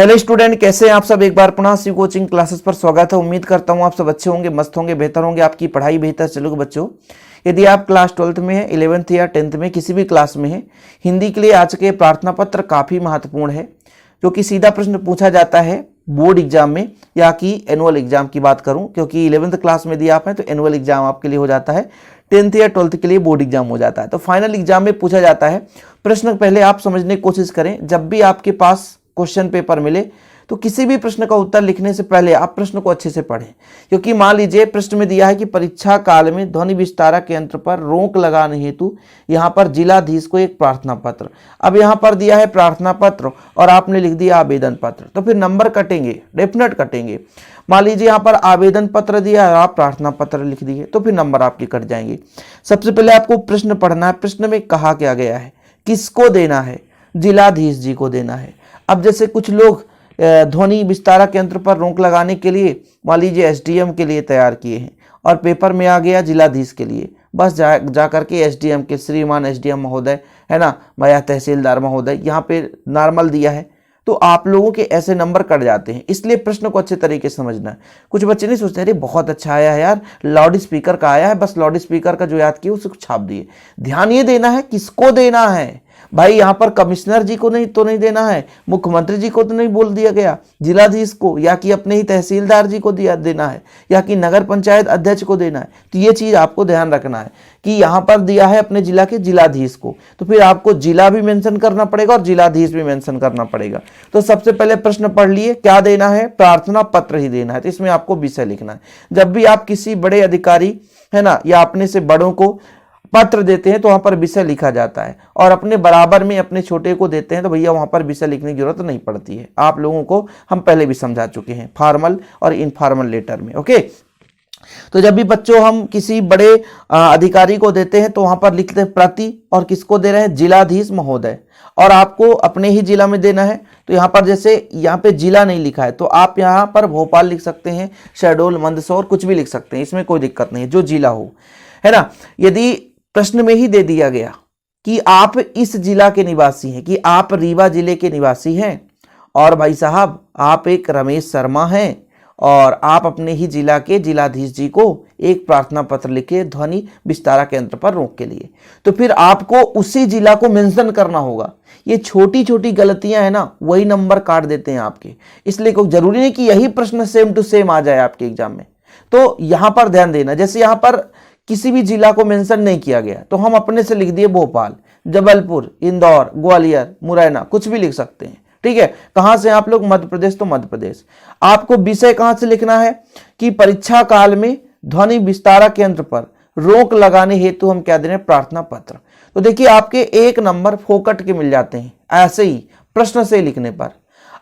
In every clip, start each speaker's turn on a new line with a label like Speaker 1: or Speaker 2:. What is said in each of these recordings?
Speaker 1: Hello student, कैसे हैं आप सब। एक बार पुनः शिव कोचिंग क्लासेस पर स्वागत है। उम्मीद करता हूं आप सब अच्छे होंगे, मस्त होंगे, बेहतर होंगे, आपकी पढ़ाई बेहतर चलोगे। बच्चों, यदि आप क्लास 12th में है, 11th या 10th में किसी भी क्लास में है, हिंदी के लिए आज के प्रार्थना पत्र काफ़ी महत्वपूर्ण है, जो कि सीधा प्रश्न पूछा जाता है बोर्ड एग्जाम में या कि एनुअल एग्जाम की बात करूं, क्योंकि 11th क्लास में दिया आप हैं तो एनुअल एग्जाम आपके लिए हो जाता है, 10th या 12th के लिए बोर्ड एग्जाम हो जाता है। तो फाइनल एग्जाम में पूछा जाता है प्रश्न। पहले आप समझने की कोशिश करें, जब भी आपके पास क्वेश्चन पेपर मिले तो किसी भी प्रश्न का उत्तर लिखने से पहले आप प्रश्न को अच्छे से पढ़ें, क्योंकि मान लीजिए प्रश्न में दिया है कि परीक्षा काल में ध्वनि विस्तारक यंत्र पर रोक लगाने हेतु यहाँ पर जिलाधीश को एक प्रार्थना पत्र। अब यहाँ पर दिया है प्रार्थना पत्र और आपने लिख दिया आवेदन पत्र, तो फिर नंबर कटेंगे, डेफिनेट कटेंगे। मान लीजिए यहाँ पर आवेदन पत्र दिया है और आप प्रार्थना पत्र लिख दिए तो फिर नंबर आपके कट जाएंगे। सबसे पहले आपको प्रश्न पढ़ना है। प्रश्न में कहा क्या गया है, किसको देना है, जिलाधीश जी को देना है। अब जैसे कुछ लोग ध्वनि विस्तारक यंत्र पर रोक लगाने के लिए मान लीजिए एसडीएम के लिए तैयार किए हैं और पेपर में आ गया जिलाधीश के लिए, बस जा करके एसडीएम के श्रीमान एसडीएम महोदय है ना, या तहसीलदार महोदय यहाँ पे नॉर्मल दिया है, तो आप लोगों के ऐसे नंबर कट जाते हैं। इसलिए प्रश्न को अच्छे तरीके से समझना है। कुछ बच्चे नहीं सोचते अरे बहुत अच्छा आया है यार, लाउड स्पीकर का आया है, बस लाउड स्पीकर का जो याद किया उसको छाप दिए। ध्यान ये देना है किसको देना है भाई। यहाँ पर कमिश्नर जी को नहीं देना है, मुख्यमंत्री जी को तो नहीं बोल दिया गया, जिलाधीश को या कि अपने ही तहसीलदार जी को देना है या कि नगर पंचायत अध्यक्ष को देना है। तो ये चीज आपको ध्यान रखना है कि यहाँ पर दिया है अपने जिला के जिलाधीश को, तो फिर आपको जिला भी मेंशन करना पड़ेगा और जिलाधीश भी मेंशन करना पड़ेगा। तो सबसे पहले प्रश्न पढ़ लिए, क्या देना है, प्रार्थना पत्र ही देना है। तो इसमें आपको विषय लिखना है। जब भी आप किसी बड़े अधिकारी है ना या अपने से बड़ों को पत्र देते हैं तो वहां पर विषय लिखा जाता है, और अपने बराबर में अपने छोटे को देते हैं तो भैया वहां पर विषय लिखने की जरूरत नहीं पड़ती है। आप लोगों को हम पहले भी समझा चुके हैं फॉर्मल और इनफॉर्मल लेटर में। ओके, तो जब भी बच्चों हम किसी बड़े अधिकारी को देते हैं तो वहां पर लिखते हैं प्रति, और किसको दे रहे हैं, जिलाधीश महोदय, और आपको अपने ही जिला में देना है। तो यहाँ पर जैसे यहाँ पे जिला नहीं लिखा है तो आप यहाँ पर भोपाल लिख सकते हैं, शहडोल, मंदसौर, कुछ भी लिख सकते हैं, इसमें कोई दिक्कत नहीं है, जो जिला हो, है ना। यदि प्रश्न में ही दे दिया गया कि आप इस जिला के निवासी हैं, कि आप रीवा जिले के निवासी हैं और भाई साहब आप एक रमेश शर्मा हैं और आप अपने ही जिला के जिलाधीश जी को एक प्रार्थना पत्र लिखे ध्वनि विस्तारक यंत्र पर रोक के लिए, तो फिर आपको उसी जिला को मेंशन करना होगा। ये छोटी छोटी गलतियां है ना, वही नंबर काट देते हैं आपके। इसलिए कोई जरूरी नहीं कि यही प्रश्न सेम टू सेम आ जाए आपके एग्जाम में। तो यहां पर ध्यान देना, जैसे यहां पर किसी भी जिला को मेंशन नहीं किया गया तो हम अपने से लिख दिए भोपाल, जबलपुर, इंदौर, ग्वालियर, मुरैना, कुछ भी लिख सकते हैं। ठीक है, कहां से आप लोग, मध्य प्रदेश तो मध्य प्रदेश। आपको विषय कहां से लिखना है कि परीक्षा काल में ध्वनि विस्तारक यंत्र पर रोक लगाने हेतु हम क्या दे रहे हैं, प्रार्थना पत्र। तो देखिए आपके एक नंबर फोकट के मिल जाते हैं ऐसे ही प्रश्न से लिखने पर।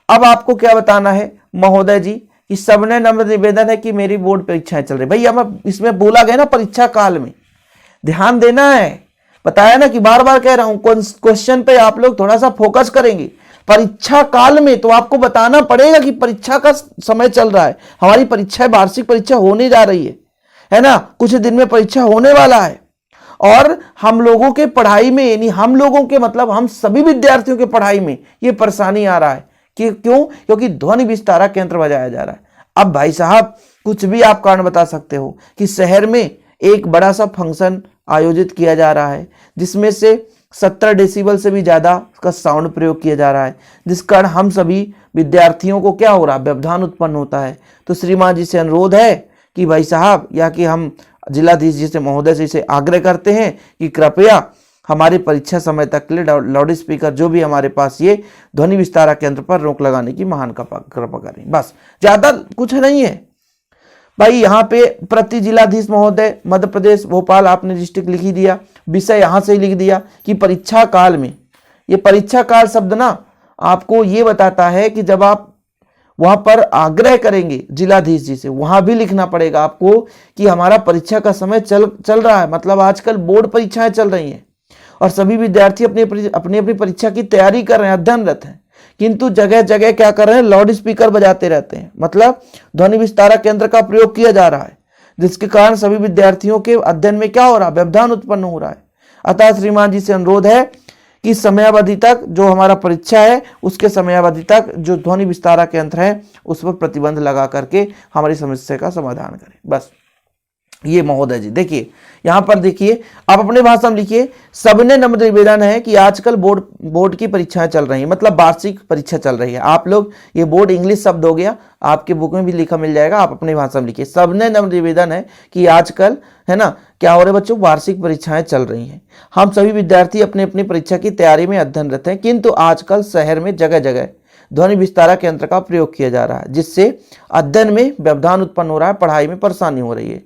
Speaker 1: अब आपको क्या बताना है महोदय जी कि सबने नम्र निवेदन है कि मेरी बोर्ड परीक्षाएं चल रही। भैया मैं इसमें बोला गया ना परीक्षा काल में, ध्यान देना है। बताया ना कि बार बार कह रहा हूं क्वेश्चन पे आप लोग थोड़ा सा फोकस करेंगे। परीक्षा काल में तो आपको बताना पड़ेगा कि परीक्षा का समय चल रहा है, हमारी परीक्षा वार्षिक परीक्षा होने जा रही है ना, कुछ दिन में परीक्षा होने वाला है। और हम लोगों के पढ़ाई में, यानी हम लोगों के मतलब हम सभी विद्यार्थियों के पढ़ाई में ये परेशानी आ रहा है कि क्यों, क्योंकि ध्वनि विस्तारक यंत्र बजाया जा रहा है। अब भाई साहब कुछ भी आप कारण बता सकते हो कि शहर में एक बड़ा सा फंक्शन आयोजित किया जा रहा है जिसमें से 70 डेसिबल से भी ज्यादा का साउंड प्रयोग किया जा रहा है, जिस कारण हम सभी विद्यार्थियों को क्या हो रहा है, व्यवधान उत्पन्न होता है। तो श्रीमान जी से अनुरोध है कि भाई साहब, या कि हम जिलाधीश जी से महोदय जी से आग्रह करते हैं कि कृपया हमारे परीक्षा समय तक के लिए लाउड स्पीकर जो भी हमारे पास ये ध्वनि विस्तारक यंत्र पर रोक लगाने की महान कृपा करें। बस, ज्यादा कुछ नहीं है भाई। यहाँ पे प्रति जिलाधीश महोदय मध्य प्रदेश भोपाल आपने डिस्ट्रिक्ट लिख ही दिया, विषय यहाँ से ही लिख दिया कि परीक्षा काल में। ये परीक्षा काल शब्द ना आपको ये बताता है कि जब आप वहां पर आग्रह करेंगे जिलाधीश जी से, वहां भी लिखना पड़ेगा आपको कि हमारा परीक्षा का समय चल रहा है। मतलब आजकल बोर्ड परीक्षाएं चल रही हैं और सभी विद्यार्थी अपनी परीक्षा की तैयारी कर रहे हैं, अध्ययनरत हैं, किंतु जगह जगह क्या कर रहे हैं, लाउड स्पीकर बजाते रहते हैं। मतलब ध्वनि विस्तारक यंत्र का प्रयोग किया जा रहा है, जिसके कारण सभी विद्यार्थियों के अध्ययन में क्या हो रहा है, व्यवधान उत्पन्न हो रहा है। अतः श्रीमान जी से अनुरोध है कि समयावधि तक जो हमारा परीक्षा है उसके समयावधि तक जो ध्वनि विस्तारक यंत्र है उस पर प्रतिबंध लगा करके हमारी समस्या का समाधान करें। बस ये महोदय जी देखिए यहां पर देखिए आप अपने भाषा में लिखिए, सबने नम्र निवेदन है कि आजकल बोर्ड की परीक्षाएं चल रही हैं, मतलब वार्षिक परीक्षा चल रही है। आप लोग ये बोर्ड इंग्लिश शब्द हो गया, आपके बुक में भी लिखा मिल जाएगा, आप अपनी भाषा में लिखिए। सबने नम्र निवेदन है कि आजकल है ना क्या हो रहा है बच्चों, वार्षिक परीक्षाएं चल रही हैं। हम सभी विद्यार्थी अपने अपनी परीक्षा की तैयारी में अध्ययनरत हैं, किंतु आजकल शहर में जगह जगह ध्वनि विस्तारक यंत्र का प्रयोग किया जा रहा है, जिससे अध्ययन में व्यवधान उत्पन्न हो रहा है, पढ़ाई में परेशानी हो रही है।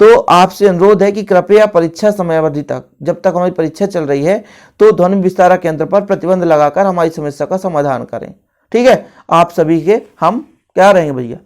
Speaker 1: तो आपसे अनुरोध है कि कृपया परीक्षा समयावधि तक, जब तक हमारी परीक्षा चल रही है, तो ध्वनि विस्तारक यंत्र पर प्रतिबंध लगाकर हमारी समस्या का समाधान करें। ठीक है, आप सभी के हम क्या रहेंगे भैया,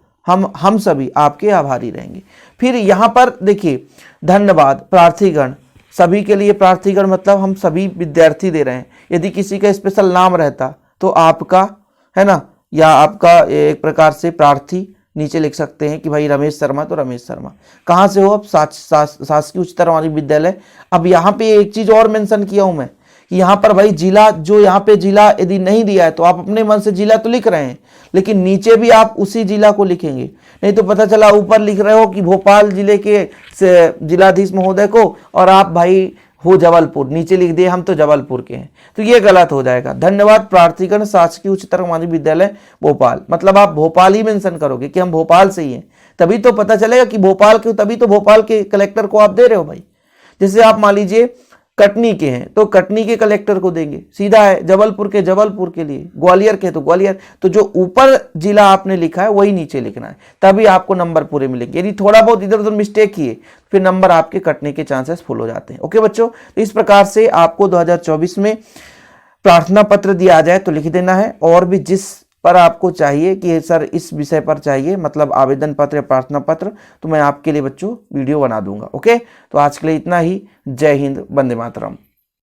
Speaker 1: हम सभी आपके आभारी रहेंगे। फिर यहाँ पर देखिए धन्यवाद प्रार्थीगण, सभी के लिए प्रार्थीगण मतलब हम सभी विद्यार्थी दे रहे हैं। यदि किसी का स्पेशल नाम रहता तो आपका है ना, या आपका एक प्रकार से प्रार्थी नीचे लिख सकते हैं कि भाई रमेश शर्मा, तो रमेश शर्मा। कहाँ से हो आप, शासकीय उच्चतर माध्यमिक विद्यालय। अब यहाँ पे एक चीज और मेंशन किया हूं मैं कि यहाँ पर भाई जिला, जो यहाँ पे जिला यदि नहीं दिया है तो आप अपने मन से जिला तो लिख रहे हैं, लेकिन नीचे भी आप उसी जिला को लिखेंगे, नहीं तो पता चला ऊपर लिख रहे हो कि भोपाल जिले के जिलाधीश महोदय को और आप भाई हो जबलपुर, नीचे लिख दिए हम तो जबलपुर के हैं, तो ये गलत हो जाएगा। धन्यवाद प्रार्थीगण शासकीय उच्चतर माध्यमिक विद्यालय भोपाल, मतलब आप भोपाल ही मेंशन करोगे कि हम भोपाल से ही हैं, तभी तो पता चलेगा कि भोपाल के, तभी तो भोपाल के कलेक्टर को आप दे रहे हो भाई। जैसे आप मान लीजिए कटनी के हैं तो कटनी के कलेक्टर को देंगे, सीधा है। जबलपुर के जबलपुर के लिए, ग्वालियर के तो ग्वालियर, तो जो ऊपर जिला आपने लिखा है वही नीचे लिखना है, तभी आपको नंबर पूरे मिलेंगे। यदि थोड़ा बहुत इधर उधर मिस्टेक किए फिर नंबर आपके कटने के चांसेस फुल हो जाते हैं। ओके बच्चों, तो इस प्रकार से आपको 2024 में प्रार्थना पत्र दिया जाए तो लिख देना है, और भी जिस पर आपको चाहिए कि सर इस विषय पर चाहिए, मतलब आवेदन पत्र या प्रार्थना पत्र, तो मैं आपके लिए बच्चों वीडियो बना दूंगा। ओके, तो आज के लिए इतना ही। जय हिंद, वंदे मातरम।